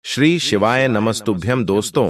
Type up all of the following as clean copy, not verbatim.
श्री शिवाय नमस्तुभ्यम। दोस्तों,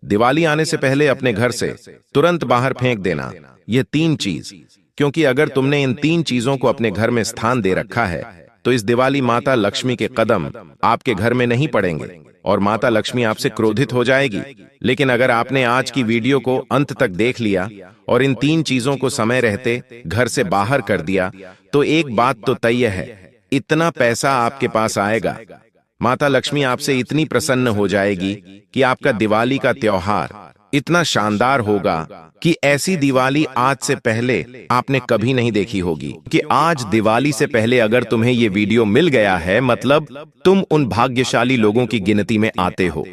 दिवाली आने से पहले अपने घर से तुरंत बाहर फेंक देना ये तीन चीज, क्योंकि अगर तुमने इन तीन चीजों को अपने घर में स्थान दे रखा है तो इस दिवाली माता लक्ष्मी के कदम आपके घर में नहीं पड़ेंगे और माता लक्ष्मी आपसे क्रोधित हो जाएगी। लेकिन अगर आपने आज की वीडियो को अंत तक देख लिया और इन तीन चीजों को समय रहते घर से बाहर कर दिया तो एक बात तो तय है, इतना पैसा आपके पास आएगा, माता लक्ष्मी आपसे इतनी प्रसन्न हो जाएगी कि आपका दिवाली का त्योहार इतना शानदार होगा कि ऐसी दिवाली आज से पहले आपने कभी नहीं देखी होगी। कि आज दिवाली से पहले अगर तुम्हें ये वीडियो मिल गया है, मतलब तुम उन भाग्यशाली लोगों की गिनती में आते हो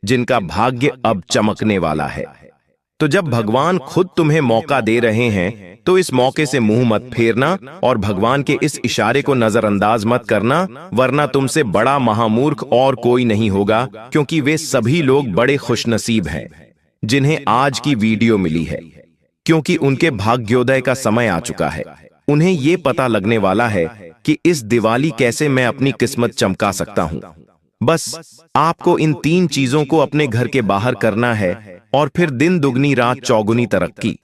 जिनका भाग्य अब चमकने वाला है। तो जब भगवान खुद तुम्हें मौका दे रहे हैं तो इस मौके से मुंह मत फेरना और भगवान के इस इशारे को नजरअंदाज मत करना, वरना तुमसे बड़ा महामूर्ख और कोई नहीं होगा। क्योंकि वे सभी लोग बड़े खुशनसीब हैं जिन्हें आज की वीडियो मिली है, क्योंकि उनके भाग्योदय का समय आ चुका है। उन्हें ये पता लगने वाला है कि इस दिवाली कैसे मैं अपनी किस्मत चमका सकता हूं। बस आपको इन तीन चीजों को अपने घर के बाहर करना है और फिर दिन दुगनी रात चौगुनी तरक्की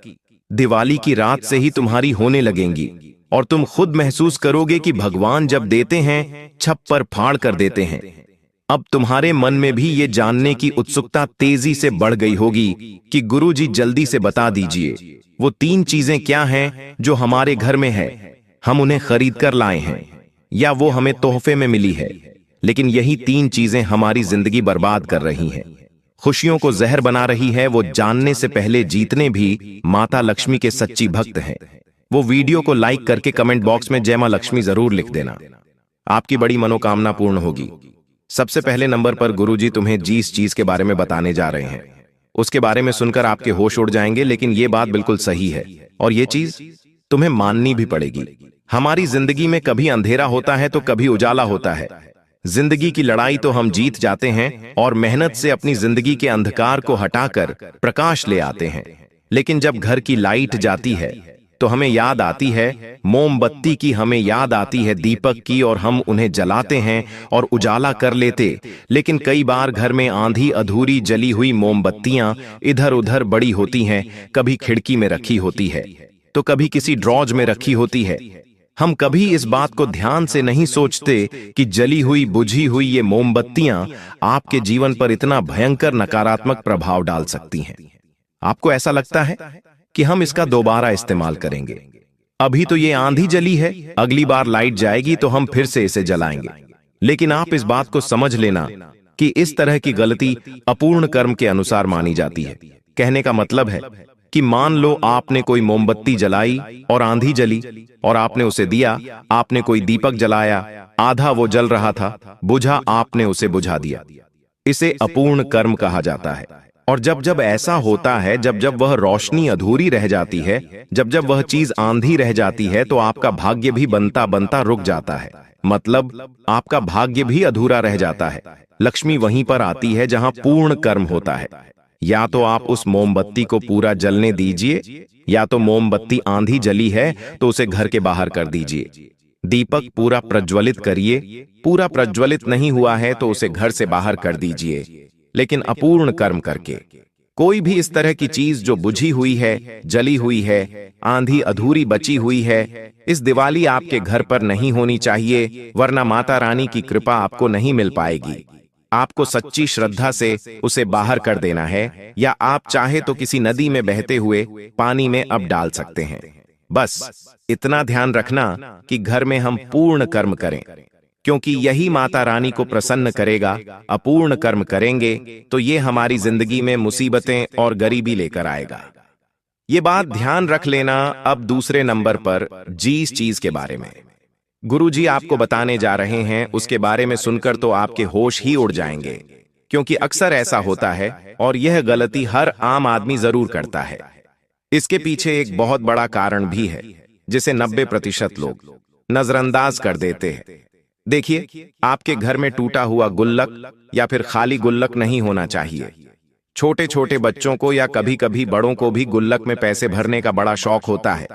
दिवाली की रात से ही तुम्हारी होने लगेंगी और तुम खुद महसूस करोगे कि भगवान जब देते हैं छप्पर फाड़ कर देते हैं। अब तुम्हारे मन में भी ये जानने की उत्सुकता तेजी से बढ़ गई होगी कि गुरुजी जल्दी से बता दीजिए वो तीन चीजें क्या हैं जो हमारे घर में है, हम उन्हें खरीद कर लाए हैं या वो हमें तोहफे में मिली है, लेकिन यही तीन चीजें हमारी जिंदगी बर्बाद कर रही हैं, खुशियों को जहर बना रही है। वो जानने से पहले जीतने भी माता लक्ष्मी के सच्ची भक्त हैं। वो वीडियो को लाइक करके कमेंट बॉक्स में जय मां लक्ष्मी जरूर लिख देना, आपकी बड़ी मनोकामना पूर्ण होगी। सबसे पहले नंबर पर गुरुजी तुम्हें जिस चीज के बारे में बताने जा रहे हैं उसके बारे में सुनकर आपके होश उड़ जाएंगे, लेकिन ये बात बिल्कुल सही है और ये चीज तुम्हें माननी भी पड़ेगी। हमारी जिंदगी में कभी अंधेरा होता है तो कभी उजाला होता है। जिंदगी की लड़ाई तो हम जीत जाते हैं और मेहनत से अपनी जिंदगी के अंधकार को हटाकर प्रकाश ले आते हैं, लेकिन जब घर की लाइट जाती है तो हमें याद आती है मोमबत्ती की, हमें याद आती है दीपक की और हम उन्हें जलाते हैं और उजाला कर लेते। लेकिन कई बार घर में आंधी अधूरी जली हुई मोमबत्तियां इधर उधर बड़ी होती हैं, कभी खिड़की में रखी होती है तो कभी किसी ड्रॉज में रखी होती है। हम कभी इस बात को ध्यान से नहीं सोचते कि जली हुई बुझी हुई ये मोमबत्तियां आपके जीवन पर इतना भयंकर नकारात्मक प्रभाव डाल सकती हैं। आपको ऐसा लगता है कि हम इसका दोबारा इस्तेमाल करेंगे, अभी तो ये आंधी जली है, अगली बार लाइट जाएगी तो हम फिर से इसे जलाएंगे। लेकिन आप इस बात को समझ लेना कि इस तरह की गलती अपूर्ण कर्म के अनुसार मानी जाती है। कहने का मतलब है कि मान लो आपने कोई मोमबत्ती जलाई और आंधी जली और आपने उसे दिया, आपने कोई दीपक जलाया, आधा वो जल रहा था, बुझा, आपने उसे बुझा दिया, इसे अपूर्ण कर्म कहा जाता है। और जब जब ऐसा होता है, जब जब वह रोशनी अधूरी रह जाती है, जब जब वह चीज आंधी रह जाती है तो आपका भाग्य भी बनता बनता रुक जाता है, मतलब आपका भाग्य भी अधूरा रह जाता है। लक्ष्मी वहीं पर आती है जहां पूर्ण कर्म होता है। या तो आप उस मोमबत्ती को पूरा जलने दीजिए, या तो मोमबत्ती आंधी जली है तो उसे घर के बाहर कर दीजिए। दीपक पूरा प्रज्वलित करिए, पूरा प्रज्वलित नहीं हुआ है तो उसे घर से बाहर कर दीजिए, लेकिन अपूर्ण कर्म करके। कोई भी इस तरह की चीज जो बुझी हुई है, जली हुई है, आंधी अधूरी बची हुई है, इस दिवाली आपके घर पर नहीं होनी चाहिए, वरना माता रानी की कृपा आपको नहीं मिल पाएगी। आपको सच्ची श्रद्धा से उसे बाहर कर देना है, या आप चाहे तो किसी नदी में बहते हुए पानी में अब डाल सकते हैं। बस इतना ध्यान रखना कि घर में हम पूर्ण कर्म करें, क्योंकि यही माता रानी को प्रसन्न करेगा। अपूर्ण कर्म करेंगे तो ये हमारी जिंदगी में मुसीबतें और गरीबी लेकर आएगा। ये बात ध्यान रख लेना। अब दूसरे नंबर पर जिस चीज के बारे में गुरुजी आपको बताने जा रहे हैं उसके बारे में सुनकर तो आपके होश ही उड़ जाएंगे, क्योंकि अक्सर ऐसा होता है और यह गलती हर आम आदमी जरूर करता है। इसके पीछे एक बहुत बड़ा कारण भी है जिसे 90% लोग नजरअंदाज कर देते हैं। देखिए, आपके घर में टूटा हुआ गुल्लक या फिर खाली गुल्लक नहीं होना चाहिए। छोटे छोटे बच्चों को या कभी कभी बड़ों को भी गुल्लक में पैसे भरने का बड़ा शौक होता है,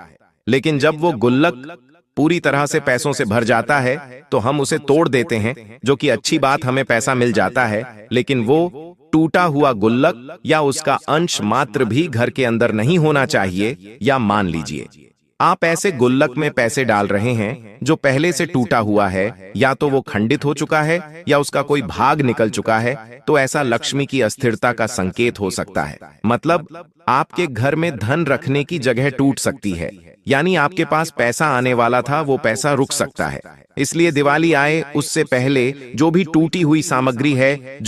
लेकिन जब वो गुल्लक पूरी तरह से पैसों से भर जाता है तो हम उसे तोड़ देते हैं, जो कि अच्छी बात, हमें पैसा मिल जाता है, लेकिन वो टूटा हुआ गुल्लक या उसका अंश मात्र भी घर के अंदर नहीं होना चाहिए। या मान लीजिए आप ऐसे गुल्लक में पैसे डाल रहे हैं जो पहले से टूटा हुआ है, या तो वो खंडित हो चुका है या उसका कोई भाग निकल चुका है, तो ऐसा लक्ष्मी की अस्थिरता का संकेत हो सकता है। मतलब आपके घर में धन रखने की जगह टूट सकती है, यानी आपके पास पैसा आने वाला था वो पैसा रुक सकता है। इसलिए दिवाली आए उससे पहले जो भी टूटी हुई सामग्री है,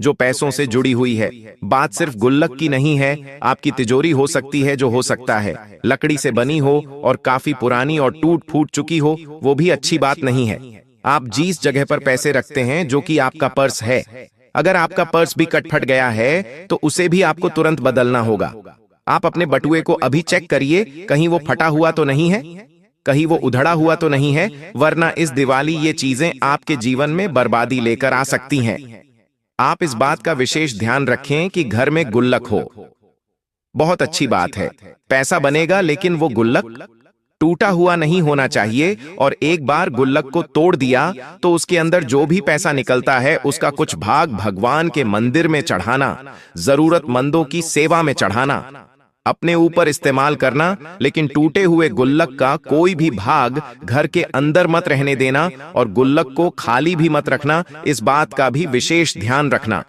जो पैसों से जुड़ी हुई है, बात सिर्फ गुल्लक की नहीं है, आपकी तिजोरी हो सकती है, जो हो सकता है लकड़ी से बनी हो और काफी पुरानी और टूट फूट चुकी हो, वो भी अच्छी बात नहीं है। आप जिस जगह पर पैसे रखते हैं, जो कि आपका पर्स है, अगर आपका पर्स भी कट-फट गया है तो उसे भी आपको तुरंत बदलना होगा। आप अपने बटुए को अभी चेक करिए, कहीं वो फटा हुआ तो नहीं है, कहीं वो उधड़ा हुआ तो नहीं है, वरना इस दिवाली ये चीजें आपके जीवन में बर्बादी लेकर आ सकती हैं। आप इस बात का विशेष ध्यान रखें कि घर में गुल्लक हो। बहुत अच्छी बात है, पैसा बनेगा, लेकिन वो गुल्लक टूटा हुआ नहीं होना चाहिए। और एक बार गुल्लक को तोड़ दिया तो उसके अंदर जो भी पैसा निकलता है उसका कुछ भाग भगवान के मंदिर में चढ़ाना, जरूरतमंदों की सेवा में चढ़ाना, अपने ऊपर इस्तेमाल करना, लेकिन टूटे हुए गुल्लक का कोई भी भाग घर के अंदर मत रहने देना और गुल्लक को खाली भी मत रखना। इस बात का भी विशेष ध्यान रखना,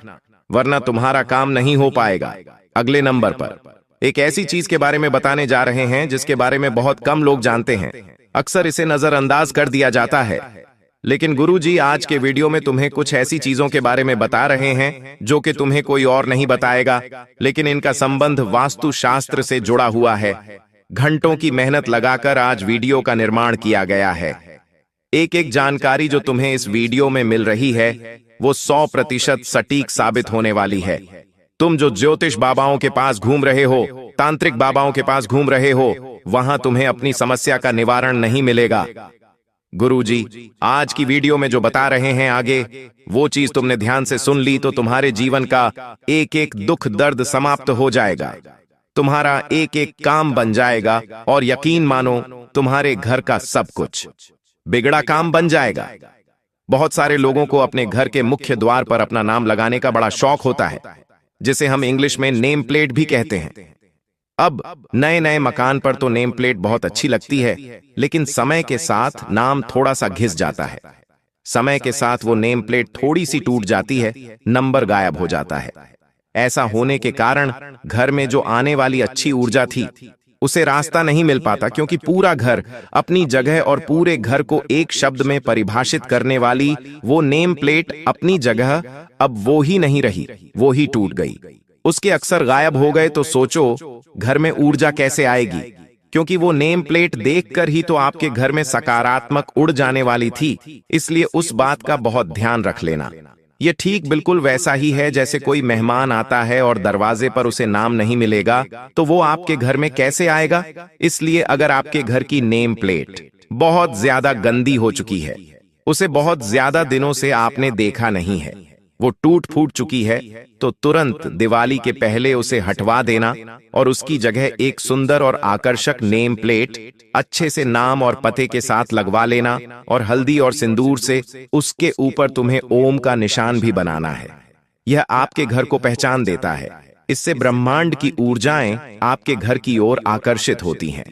वरना तुम्हारा काम नहीं हो पाएगा। अगले नंबर पर एक ऐसी चीज के बारे में बताने जा रहे हैं जिसके बारे में बहुत कम लोग जानते हैं। अक्सर इसे नजरअंदाज कर दिया जाता है, लेकिन गुरुजी आज के वीडियो में तुम्हें कुछ ऐसी चीजों के बारे में बता रहे हैं जो कि तुम्हें कोई और नहीं बताएगा, लेकिन इनका संबंध वास्तुशास्त्र से जुड़ा हुआ है। घंटों की मेहनत लगाकर आज वीडियो का निर्माण किया गया है। एक एक जानकारी जो तुम्हें इस वीडियो में मिल रही है वो 100% सटीक साबित होने वाली है। तुम जो ज्योतिष बाबाओं के पास घूम रहे हो, तांत्रिक बाबाओं के पास घूम रहे हो, वहां तुम्हें अपनी समस्या का निवारण नहीं मिलेगा। गुरुजी आज की वीडियो में जो बता रहे हैं आगे, वो चीज तुमने ध्यान से सुन ली तो तुम्हारे जीवन का एक एक दुख दर्द समाप्त हो जाएगा, तुम्हारा एक एक काम बन जाएगा, और यकीन मानो तुम्हारे घर का सब कुछ बिगड़ा काम बन जाएगा। बहुत सारे लोगों को अपने घर के मुख्य द्वार पर अपना नाम लगाने का बड़ा शौक होता है, जिसे हम इंग्लिश में नेम प्लेट भी कहते हैं। अब नए नए मकान पर तो नेम प्लेट बहुत अच्छी लगती है, लेकिन समय के साथ नाम थोड़ा सा घिस जाता है। समय के साथ वो नेम प्लेट थोड़ी सी टूट जाती है, नंबर गायब हो जाता है। ऐसा होने के कारण घर में जो आने वाली अच्छी ऊर्जा थी उसे रास्ता नहीं मिल पाता, क्योंकि पूरा घर अपनी जगह और पूरे घर को एक शब्द में परिभाषित करने वाली वो नेम प्लेट अपनी जगह अब वो ही नहीं रही, वो ही टूट गई। उसके अक्सर गायब हो गए तो सोचो घर में ऊर्जा कैसे आएगी, क्योंकि वो नेम प्लेट देखकर ही तो आपके घर में सकारात्मक उड़ जाने वाली थी। इसलिए उस बात का बहुत ध्यान रख लेना। ये ठीक बिल्कुल वैसा ही है जैसे कोई मेहमान आता है और दरवाजे पर उसे नाम नहीं मिलेगा तो वो आपके घर में कैसे आएगा। इसलिए अगर आपके घर की नेम प्लेट बहुत ज्यादा गंदी हो चुकी है, उसे बहुत ज्यादा दिनों से आपने देखा नहीं है, वो टूट फूट चुकी है, तो तुरंत दिवाली के पहले उसे हटवा देना और उसकी जगह एक सुंदर और आकर्षक नेम प्लेट अच्छे से नाम और पते के साथ लगवा लेना, और हल्दी और सिंदूर से उसके ऊपर तुम्हें ओम का निशान भी बनाना है। यह आपके घर को पहचान देता है। इससे ब्रह्मांड की ऊर्जाएं आपके घर की ओर आकर्षित होती हैं।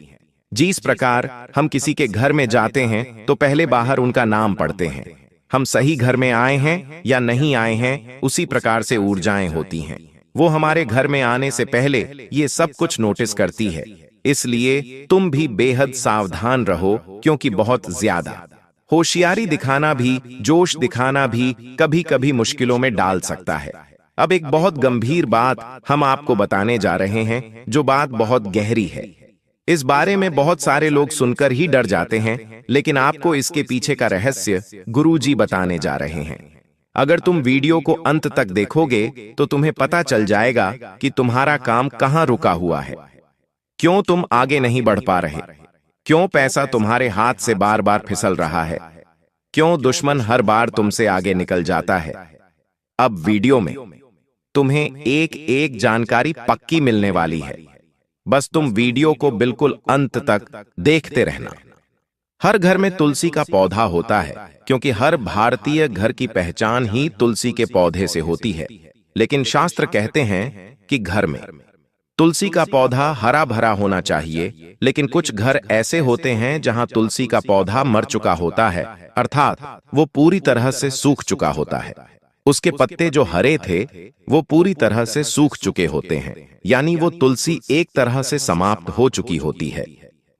जिस प्रकार हम किसी के घर में जाते हैं तो पहले बाहर उनका नाम पढ़ते हैं, हम सही घर में आए हैं या नहीं आए हैं, उसी प्रकार से ऊर्जाएं होती हैं। वो हमारे घर में आने से पहले ये सब कुछ नोटिस करती है। इसलिए तुम भी बेहद सावधान रहो, क्योंकि बहुत ज्यादा होशियारी दिखाना भी, जोश दिखाना भी कभी कभी मुश्किलों में डाल सकता है। अब एक बहुत गंभीर बात हम आपको बताने जा रहे हैं, जो बात बहुत गहरी है। इस बारे में बहुत सारे लोग सुनकर ही डर जाते हैं, लेकिन आपको इसके पीछे का रहस्य गुरुजी बताने जा रहे हैं। अगर तुम वीडियो को अंत तक देखोगे तो तुम्हें पता चल जाएगा कि तुम्हारा काम कहां रुका हुआ है, क्यों तुम आगे नहीं बढ़ पा रहे, क्यों पैसा तुम्हारे हाथ से बार बार फिसल रहा है, क्यों दुश्मन हर बार तुमसे आगे निकल जाता है। अब वीडियो में तुम्हें एक एक जानकारी पक्की मिलने वाली है, बस तुम वीडियो को बिल्कुल अंत तक देखते रहना। हर घर में तुलसी का पौधा होता है क्योंकि हर भारतीय घर की पहचान ही तुलसी के पौधे से होती है। लेकिन शास्त्र कहते हैं कि घर में तुलसी का पौधा हरा भरा होना चाहिए, लेकिन कुछ घर ऐसे होते हैं जहां तुलसी का पौधा मर चुका होता है, अर्थात वो पूरी तरह से सूख चुका होता है। उसके पत्ते जो हरे थे वो पूरी तरह से सूख चुके होते हैं, यानी वो तुलसी एक तरह से समाप्त हो चुकी होती है।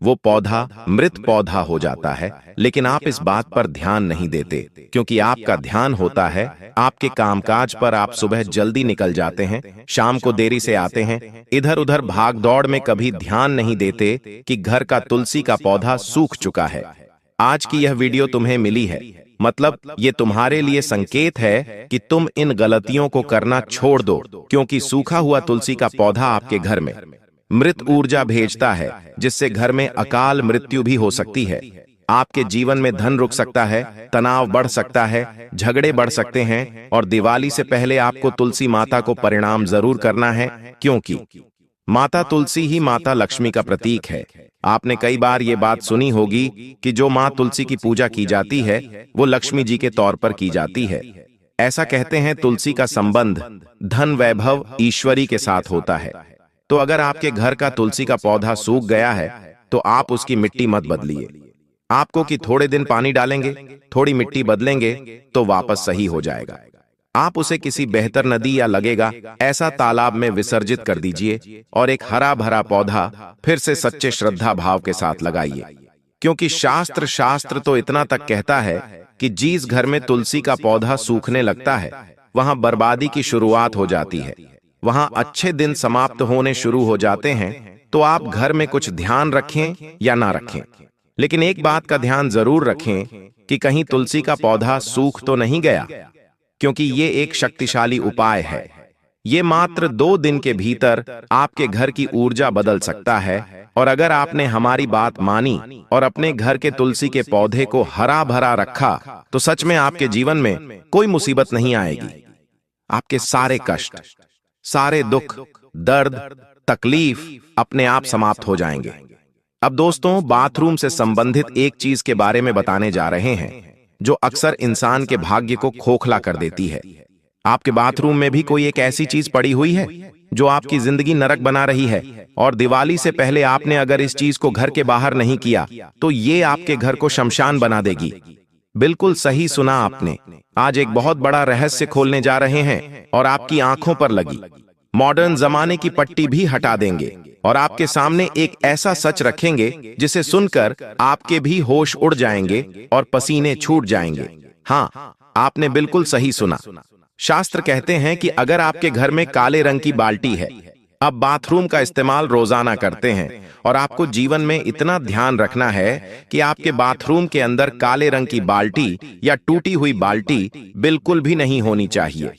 वो पौधा मृत पौधा हो जाता है। लेकिन आप इस बात पर ध्यान नहीं देते क्योंकि आपका ध्यान होता है आपके कामकाज पर। आप सुबह जल्दी निकल जाते हैं, शाम को देरी से आते हैं, इधर उधर भाग दौड़ में कभी ध्यान नहीं देते कि घर का तुलसी का पौधा सूख चुका है। आज की यह वीडियो तुम्हें मिली है, मतलब ये तुम्हारे लिए संकेत है कि तुम इन गलतियों को करना छोड़ दो, क्योंकि सूखा हुआ तुलसी का पौधा आपके घर में मृत ऊर्जा भेजता है, जिससे घर में अकाल मृत्यु भी हो सकती है। आपके जीवन में धन रुक सकता है, तनाव बढ़ सकता है, झगड़े बढ़ सकते हैं। और दिवाली से पहले आपको तुलसी माता को प्रणाम जरूर करना है, क्योंकि माता तुलसी ही माता लक्ष्मी का प्रतीक है। आपने कई बार ये बात सुनी होगी कि जो माँ तुलसी की पूजा की जाती है वो लक्ष्मी जी के तौर पर की जाती है। ऐसा कहते हैं तुलसी का संबंध धन, वैभव, ईश्वरी के साथ होता है। तो अगर आपके घर का तुलसी का पौधा सूख गया है तो आप उसकी मिट्टी मत बदलिए। आपको कि थोड़े दिन पानी डालेंगे, थोड़ी मिट्टी बदलेंगे तो वापस सही हो जाएगा। आप उसे किसी बेहतर नदी या लगेगा ऐसा तालाब में विसर्जित कर दीजिए और एक हरा भरा पौधा फिर से सच्चे श्रद्धा भाव के साथ लगाइए। क्योंकि शास्त्र तो इतना तक कहता है कि जिस घर में तुलसी का पौधा सूखने लगता है वहां बर्बादी की शुरुआत हो जाती है, वहां अच्छे दिन समाप्त होने शुरू हो जाते हैं। तो आप घर में कुछ ध्यान रखें या ना रखें, लेकिन एक बात का ध्यान जरूर रखें कि कहीं तुलसी का पौधा सूख तो नहीं गया, क्योंकि ये एक शक्तिशाली उपाय है। ये मात्र 2 दिन के भीतर आपके घर की ऊर्जा बदल सकता है। और अगर आपने हमारी बात मानी और अपने घर के तुलसी के पौधे को हरा भरा रखा तो सच में आपके जीवन में कोई मुसीबत नहीं आएगी। आपके सारे कष्ट, सारे दुख, दर्द, तकलीफ अपने आप समाप्त हो जाएंगे। अब दोस्तों, बाथरूम से संबंधित एक चीज के बारे में बताने जा रहे हैं जो अक्सर इंसान के भाग्य को खोखला कर देती है। आपके बाथरूम में भी कोई एक ऐसी चीज पड़ी हुई है जो आपकी जिंदगी नरक बना रही है, और दिवाली से पहले आपने अगर इस चीज को घर के बाहर नहीं किया तो ये आपके घर को शमशान बना देगी। बिल्कुल सही सुना आपने। आज एक बहुत बड़ा रहस्य खोलने जा रहे हैं और आपकी आंखों पर लगी मॉडर्न जमाने की पट्टी भी हटा देंगे और आपके सामने एक ऐसा सच रखेंगे जिसे सुनकर आपके भी होश उड़ जाएंगे और पसीने छूट जाएंगे। हाँ, आपने बिल्कुल सही सुना। शास्त्र कहते हैं कि अगर आपके घर में काले रंग की बाल्टी है, अब बाथरूम का इस्तेमाल रोजाना करते हैं और आपको जीवन में इतना ध्यान रखना है कि आपके बाथरूम के अंदर काले रंग की बाल्टी या टूटी हुई बाल्टी बिल्कुल भी नहीं होनी चाहिए।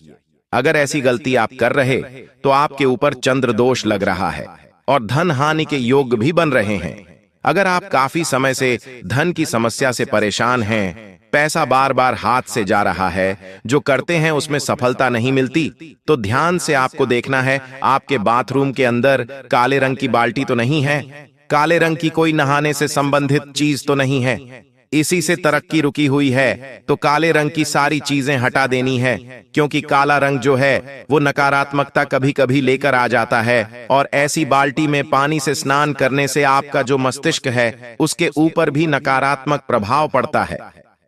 अगर ऐसी गलती आप कर रहे तो आपके ऊपर चंद्र दोष लग रहा है और धन हानि के योग भी बन रहे हैं। अगर आप काफी समय से धन की समस्या से परेशान हैं, पैसा बार बार हाथ से जा रहा है, जो करते हैं उसमें सफलता नहीं मिलती, तो ध्यान से आपको देखना है आपके बाथरूम के अंदर काले रंग की बाल्टी तो नहीं है, काले रंग की कोई नहाने से संबंधित चीज तो नहीं है, इसी से तरक्की रुकी हुई है तो काले रंग की सारी चीजें हटा देनी है। क्योंकि काला रंग जो है वो नकारात्मकता कभी कभी लेकर आ जाता है और ऐसी बाल्टी में पानी से स्नान करने से आपका जो मस्तिष्क है उसके ऊपर भी नकारात्मक प्रभाव पड़ता है।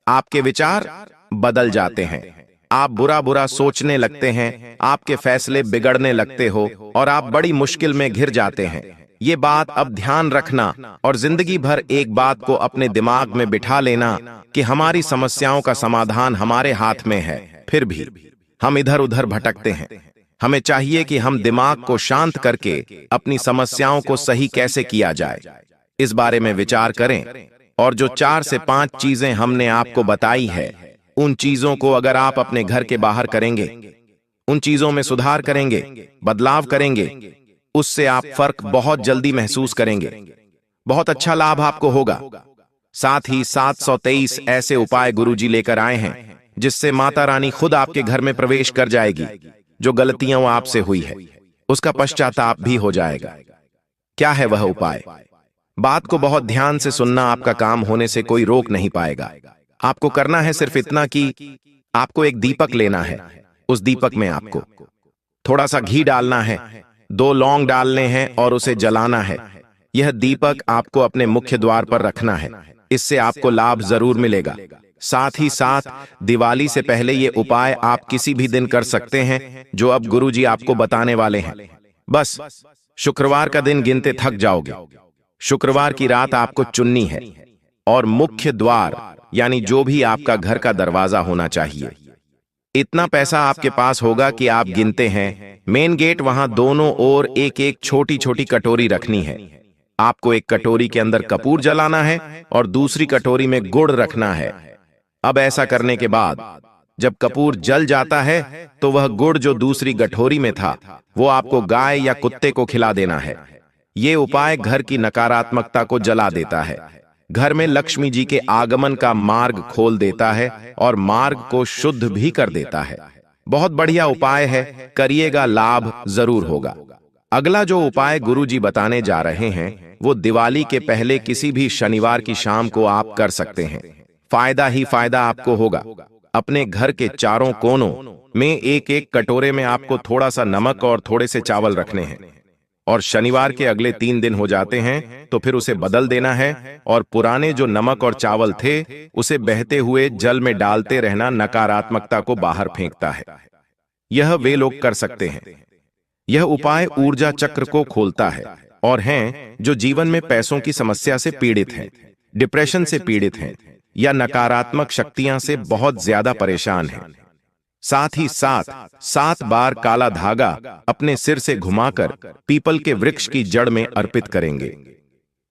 आपके विचार बदल जाते हैं, आप बुरा बुरा सोचने लगते हैं, आपके फैसले बिगड़ने लगते हो और आप बड़ी मुश्किल में घिर जाते हैं। ये बात अब ध्यान रखना और जिंदगी भर एक बात को अपने दिमाग में बिठा लेना कि हमारी समस्याओं का समाधान हमारे हाथ में है। फिर भी हम इधर उधर भटकते हैं। हमें चाहिए कि हम दिमाग को शांत करके अपनी समस्याओं को सही कैसे किया जाए, इस बारे में विचार करें। और जो 4 से 5 चीजें हमने आपको बताई है, उन चीजों को अगर आप अपने घर के बाहर करेंगे, उन चीजों में सुधार करेंगे, बदलाव करेंगे, उससे आप फर्क बहुत जल्दी महसूस करेंगे। बहुत अच्छा लाभ आपको होगा। साथ ही 723 ऐसे उपाय गुरुजी लेकर आए हैं जिससे माता रानी खुद आपके घर में प्रवेश कर जाएगी। जो गलतियां आपसे हुई है उसका पश्चाताप भी हो जाएगा। क्या है वह उपाय? बात को बहुत ध्यान से सुनना, आपका काम होने से कोई रोक नहीं पाएगा। आपको करना है सिर्फ इतना कि आपको एक दीपक लेना है। उस दीपक में आपको थोड़ा सा घी डालना है, 2 लौंग डालने हैं और उसे जलाना है। यह दीपक आपको अपने मुख्य द्वार पर रखना है। इससे आपको लाभ जरूर मिलेगा। साथ ही साथ दिवाली से पहले ये उपाय आप किसी भी दिन कर सकते हैं, जो अब गुरुजी आपको बताने वाले हैं। बस शुक्रवार का दिन गिनते थक जाओगे। शुक्रवार की रात आपको चुननी है और मुख्य द्वार यानी जो भी आपका घर का दरवाजा होना चाहिए, इतना पैसा आपके पास होगा कि आप गिनते हैं। मेन गेट, वहां दोनों ओर एक एक छोटी छोटी कटोरी रखनी है। आपको एक कटोरी के अंदर कपूर जलाना है और दूसरी कटोरी में गुड़ रखना है। अब ऐसा करने के बाद जब कपूर जल जाता है तो वह गुड़ जो दूसरी कटोरी में था वो आपको गाय या कुत्ते को खिला देना है। ये उपाय घर की नकारात्मकता को जला देता है, घर में लक्ष्मी जी के आगमन का मार्ग खोल देता है और मार्ग को शुद्ध भी कर देता है। बहुत बढ़िया उपाय है, करिएगा, लाभ जरूर होगा। अगला जो उपाय गुरुजी बताने जा रहे हैं वो दिवाली के पहले किसी भी शनिवार की शाम को आप कर सकते हैं। फायदा ही फायदा आपको होगा। अपने घर के चारों कोनों में एक एक कटोरे में आपको थोड़ा सा नमक और थोड़े से चावल रखने हैं और शनिवार के अगले 3 दिन हो जाते हैं तो फिर उसे बदल देना है और पुराने जो नमक और चावल थे उसे बहते हुए जल में डालते रहना नकारात्मकता को बाहर फेंकता है। यह वे लोग कर सकते हैं। यह उपाय ऊर्जा चक्र को खोलता है और हैं जो जीवन में पैसों की समस्या से पीड़ित हैं, डिप्रेशन से पीड़ित हैं या नकारात्मक शक्तियां से बहुत ज्यादा परेशान हैं। साथ ही साथ 7 बार काला धागा अपने सिर से घुमाकर पीपल के वृक्ष की जड़ में अर्पित करेंगे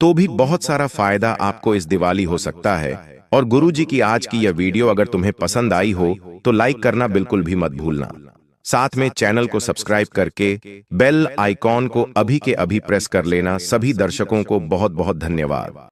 तो भी बहुत सारा फायदा आपको इस दिवाली हो सकता है। और गुरुजी की आज की यह वीडियो अगर तुम्हें पसंद आई हो तो लाइक करना बिल्कुल भी मत भूलना। साथ में चैनल को सब्सक्राइब करके बेल आइकॉन को अभी के अभी प्रेस कर लेना। सभी दर्शकों को बहुत बहुत धन्यवाद।